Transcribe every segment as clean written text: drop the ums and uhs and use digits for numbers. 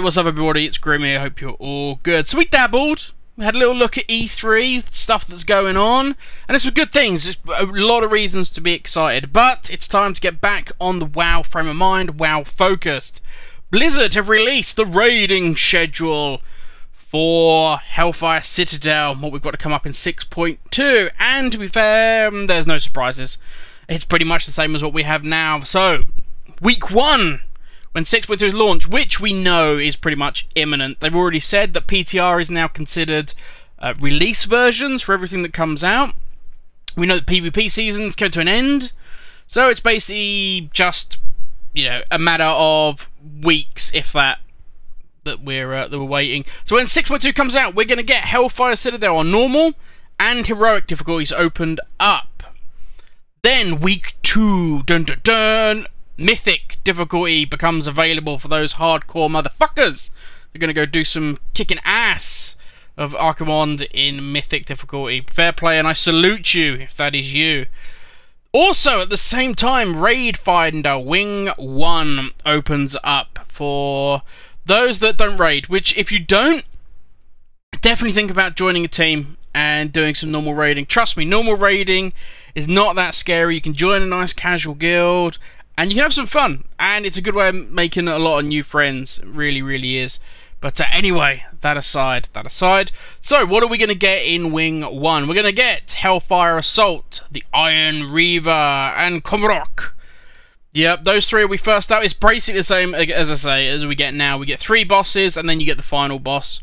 what's up everybody, it's Grim here, hope you're all good. So we dabbled, we had a little look at E3, stuff that's going on, and there's some good things, there's a lot of reasons to be excited, but it's time to get back on the WoW frame of mind, WoW focused. Blizzard have released the raiding schedule for Hellfire Citadel, what we've got to come up in 6.2, and to be fair, there's no surprises. It's pretty much the same as what we have now. So, week 1, when 6.2 is launched, which we know is pretty much imminent. They've already said that PTR is now considered release versions for everything that comes out. We know that PvP seasons come to an end, so it's basically just, you know, a matter of weeks, if that we're waiting. So when 6.2 comes out, we're going to get Hellfire Citadel on normal and heroic difficulties opened up. Then week 2, dun dun dun, mythic difficulty becomes available for those hardcore motherfuckers. They're going to go do some kicking ass of Archimond in mythic difficulty. Fair play, and I salute you if that is you. Also, at the same time, Raid Finder Wing 1 opens up for those that don't raid, which if you don't, definitely think about joining a team and doing some normal raiding. Trust me, normal raiding is not that scary. You can join a nice casual guild and you can have some fun, and it's a good way of making a lot of new friends. It really, really is. But anyway, that aside. So, what are we going to get in Wing 1? We're going to get Hellfire Assault, the Iron Reaver, and Komrok. Yep, those three will be first up. It's basically the same, as I say, as we get now. We get 3 bosses, and then you get the final boss.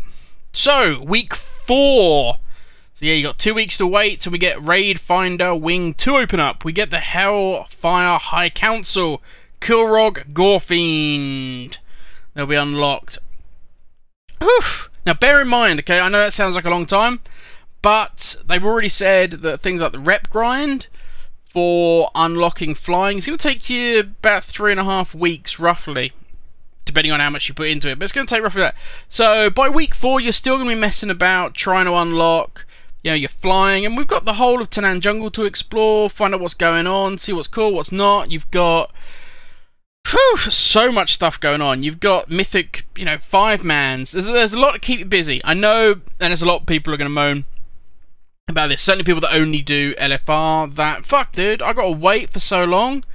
So, week 4. So yeah, you got 2 weeks to wait, so we get Raid Finder Wing 2 open up. We get the Hellfire High Council, Kilrog Gorefiend. They'll be unlocked. Oof. Now, bear in mind, okay, I know that sounds like a long time, but they've already said that things like the rep grind for unlocking flying is going to take you about 3.5 weeks, roughly, depending on how much you put into it, but it's going to take roughly that. So, by week 4, you're still going to be messing about, trying to unlock, you know, you're flying, and we've got the whole of Tanan Jungle to explore, find out what's going on, see what's cool, what's not. You've got so much stuff going on. You've got mythic, you know, 5-mans. There's a lot to keep you busy. I know, and there's a lot of people who are going to moan about this. Certainly people that only do LFR, that, fuck dude, I got to wait for so long.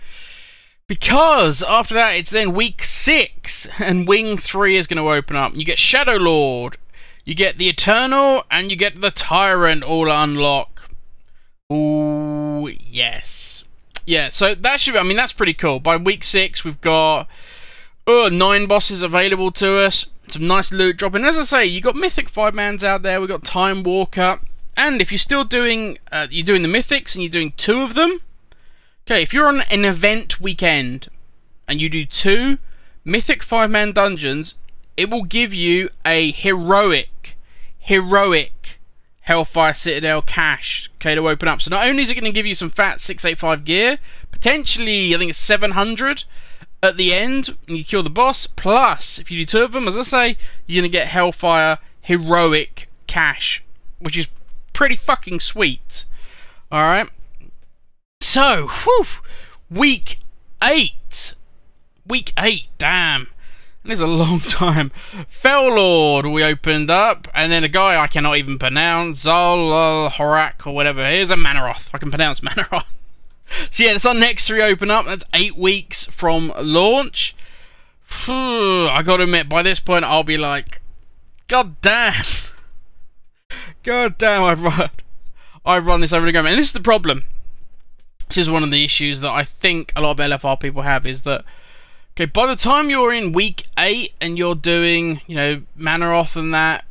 Because after that, it's then week 6, and Wing 3 is going to open up. You get Shadow Lord, you get the Eternal, and you get the Tyrant all unlock. Ooh, yes. Yeah, so that should be, I mean, that's pretty cool. By week 6, we've got 9 bosses available to us. Some nice loot dropping. As I say, you got Mythic 5-mans out there. We've got Time Walker. And if you're still doing, you're doing the Mythics and you're doing 2 of them. Okay, if you're on an event weekend and you do 2 Mythic 5-man dungeons, it will give you a heroic Hellfire Citadel cache, okay, to open up. So not only is it going to give you some fat 685 gear, potentially I think it's 700 at the end when you kill the boss, plus if you do 2 of them, as I say, you're going to get Hellfire heroic cache, which is pretty fucking sweet. Alright, so week 8, damn. And it's a long time. Fell Lord we opened up, and then a guy I cannot even pronounce, Zal Horak or whatever. Here's a Manaroth. I can pronounce Manaroth. So yeah, that's our next 3 open up. That's 8 weeks from launch. I gotta admit, by this point I'll be like, God damn, I've run this over again. And this is the problem. This is one of the issues that I think a lot of LFR people have, is that, okay, by the time you're in week 8 and you're doing, you know, Manaroth and that,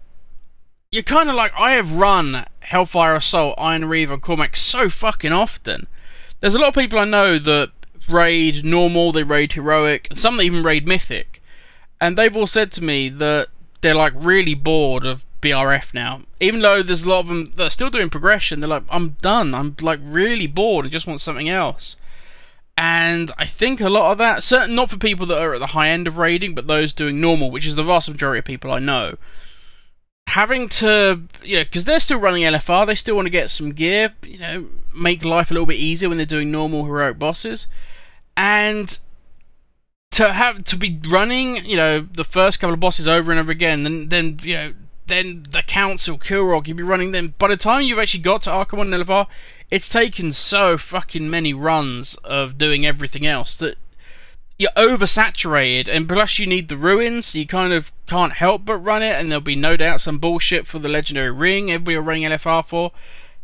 you're kind of like, I have run Hellfire Assault, Iron Reaver, and Cormac so fucking often. There's a lot of people I know that raid normal, they raid heroic, and some that even raid mythic. And they've all said to me that they're like really bored of BRF now. Even though there's a lot of them that are still doing progression, they're like, I'm done, I'm like really bored, I just want something else. And I think a lot of that, certainly not for people that are at the high end of raiding, but those doing normal, which is the vast majority of people I know, having to, you know, because they're still running LFR, they still want to get some gear, you know, make life a little bit easier when they're doing normal heroic bosses, and to be running, you know, the first couple of bosses over and over again, then you know, then the Council, Kilrog, you'll be running them. By the time you've actually got to Arkham and LFR, it's taken so fucking many runs of doing everything else that you're oversaturated, and plus you need the ruins, so you kind of can't help but run it, and there'll be no doubt some bullshit for the legendary ring everybody are running LFR for.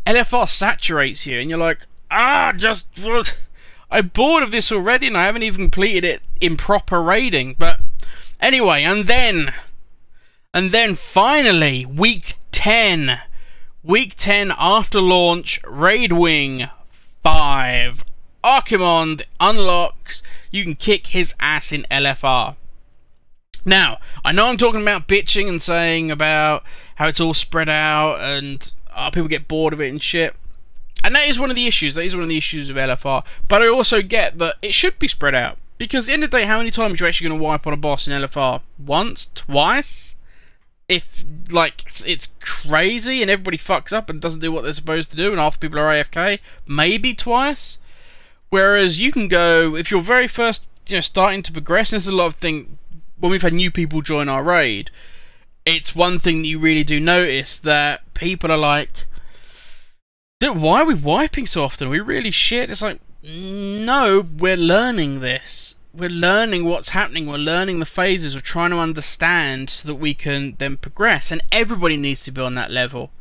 LFR saturates you, and you're like, I'm bored of this already, and I haven't even completed it in proper raiding. But anyway, and then finally, week 10 after launch, Raid Wing 5. Archimond unlocks. You can kick his ass in LFR. Now, I know I'm talking about bitching and saying about how it's all spread out and people get bored of it and shit. And that is one of the issues. That is one of the issues of LFR. But I also get that it should be spread out. Because at the end of the day, how many times are you actually going to wipe on a boss in LFR? Once? Twice? If, like, it's crazy and everybody fucks up and doesn't do what they're supposed to do and half the people are AFK, maybe twice. Whereas you can go, if you're very first, you know, starting to progress, and this is a lot of thing when we've had new people join our raid, it's one thing that you really do notice, that people are like, dude, why are we wiping so often? Are we really shit? It's like, no, we're learning this. We're learning what's happening. We're learning the phases. We're trying to understand so that we can then progress. And everybody needs to be on that level.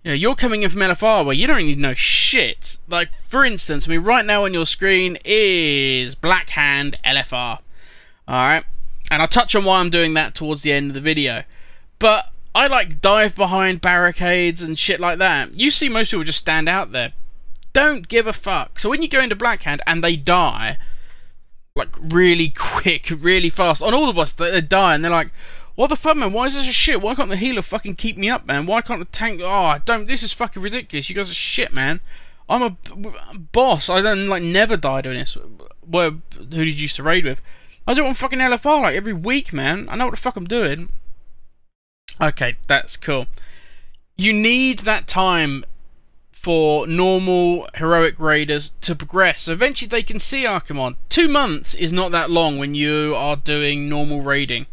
You know, you're coming in from LFR where you don't really know shit. Like, for instance, I mean, right now on your screen is Black Hand LFR. Alright? And I'll touch on why I'm doing that towards the end of the video. But I, like, dive behind barricades and shit like that. You see most people just stand out there. Don't give a fuck. So when you go into Black Hand and they die, like, really quick, really fast, on all the bosses, they die and they're like, what the fuck, man? Why is this a shit? Why can't the healer fucking keep me up, man? Why can't the tank... Oh, don't... This is fucking ridiculous. You guys are shit, man. I'm a boss. I don't, like, never die doing this. Who did you used to raid with? I do it on fucking LFR, like, every week, man. I know what the fuck I'm doing. Okay, that's cool. You need that time for normal heroic raiders to progress. So eventually they can see Archimon. 2 months is not that long when you are doing normal raiding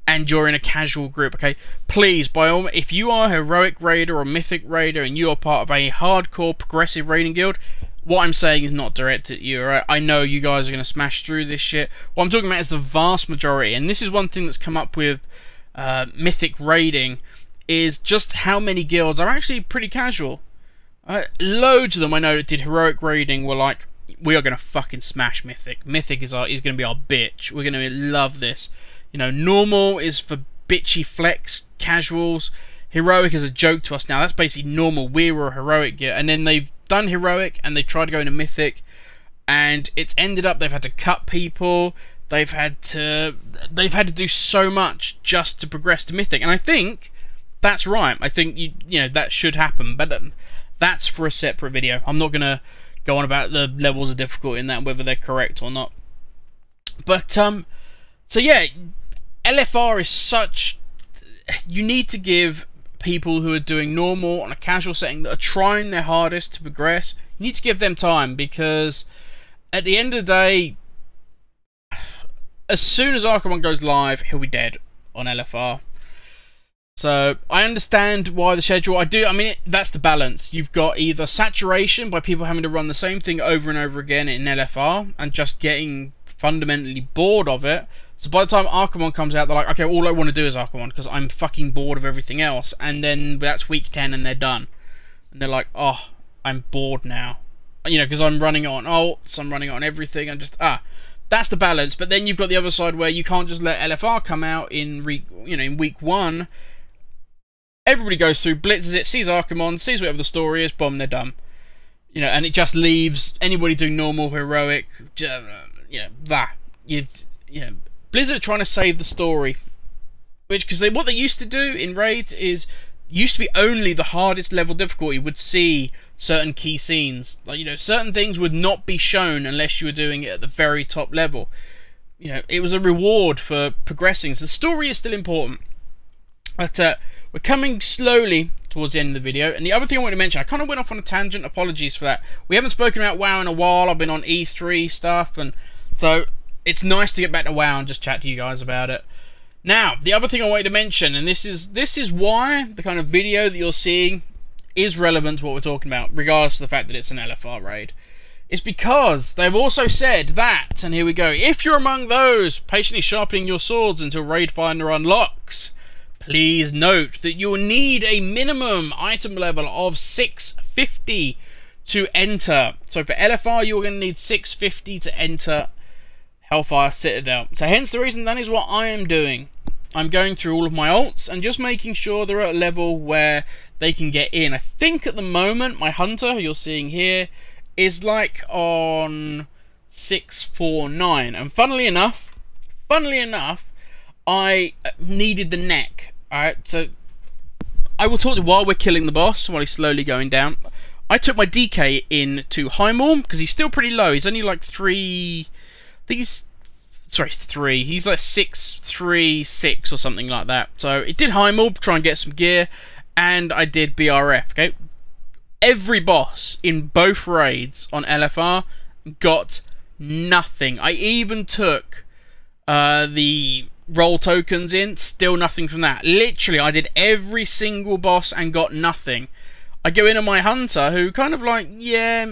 and you're in a casual group, okay? Please, by all, if you are a heroic raider or mythic raider and you are part of a hardcore progressive raiding guild, what I'm saying is not directed at you, alright? I know you guys are going to smash through this shit. What I'm talking about is the vast majority, and this is one thing that's come up with mythic raiding, is just how many guilds are actually pretty casual. Loads of them I know that did heroic raiding were like, we are going to fucking smash Mythic. Mythic is going to be our bitch. We're going to love this. You know, normal is for bitchy flex casuals. Heroic is a joke to us now. That's basically normal. We were a heroic gear. And then they've done heroic and they tried to go into Mythic. And it's ended up they've had to cut people. They've had to do so much just to progress to Mythic. And I think that's right. I think, you know, that should happen. But that's for a separate video. I'm not going to go on about the levels of difficulty in that, whether they're correct or not. But, so yeah, LFR is such... You need to give people who are doing normal on a casual setting, that are trying their hardest to progress, you need to give them time, because at the end of the day, as soon as Arkham goes live, he'll be dead on LFR. So, I understand why the schedule... I mean, that's the balance. You've got either saturation by people having to run the same thing over and over again in LFR and just getting fundamentally bored of it. So by the time Arkham comes out, they're like, okay, all I want to do is Arkham because I'm fucking bored of everything else. And then that's week 10 and they're done. And they're like, oh, I'm bored now. You know, because I'm running it on ults, I'm running it on everything. I'm just, that's the balance. But then you've got the other side where you can't just let LFR come out in, in week 1. Everybody goes through, blitzes it, sees Arkham, sees whatever the story is, boom, they're done. You know, and it just leaves anybody doing normal, heroic, Blizzard are trying to save the story. Which, because what they used to do in raids is, used to be only the hardest level difficulty would see certain key scenes. Like, certain things would not be shown unless you were doing it at the very top level. It was a reward for progressing. So the story is still important. But, we're coming slowly towards the end of the video. And the other thing I want to mention, I kind of went off on a tangent, apologies for that. We haven't spoken about WoW in a while, I've been on E3 stuff, and so it's nice to get back to WoW and just chat to you guys about it. Now, the other thing I wanted to mention, and this is why the kind of video that you're seeing is relevant to what we're talking about, regardless of the fact that it's an LFR raid. It's because they've also said that, and here we go, if you're among those patiently sharpening your swords until Raid Finder unlocks, please note that you will need a minimum item level of 650 to enter. So for LFR, you're going to need 650 to enter Hellfire Citadel. So hence the reason that is what I am doing. I'm going through all of my alts and just making sure they're at a level where they can get in. I think at the moment, my hunter, who you're seeing here, is like on 649. And funnily enough, I needed the neck. Alright, so I will talk to you while we're killing the boss, while he's slowly going down. I took my DK into Highmore, because he's still pretty low. He's only like 3... I think he's... Sorry, 3. He's like 636 or something like that. So it did Highmore, try and get some gear, and I did BRF, okay? Every boss in both raids on LFR got nothing. I even took the roll tokens in, still nothing from that. Literally, I did every single boss and got nothing. I go in on my hunter, who kind of like, yeah,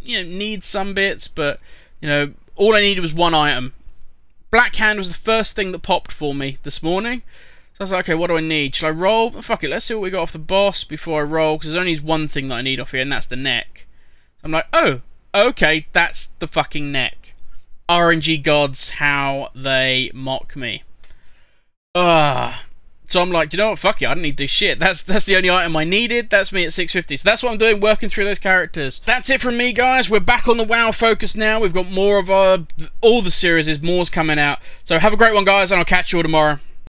you know, needs some bits, but, you know, all I needed was one item. Black Hand was the first thing that popped for me this morning. So I was like, okay, what do I need? Shall I roll? Fuck it, let's see what we got off the boss before I roll, because there's only one thing that I need off here, and that's the neck. I'm like, oh, okay, that's the fucking neck. RNG gods, how they mock me. So I'm like, you know what, fuck it, I don't need this shit. That's the only item I needed. That's me at 650. So that's what I'm doing, working through those characters. That's it from me, guys. We're back on the WoW focus now. We've got more of all the series. More's coming out. So have a great one, guys, and I'll catch you all tomorrow.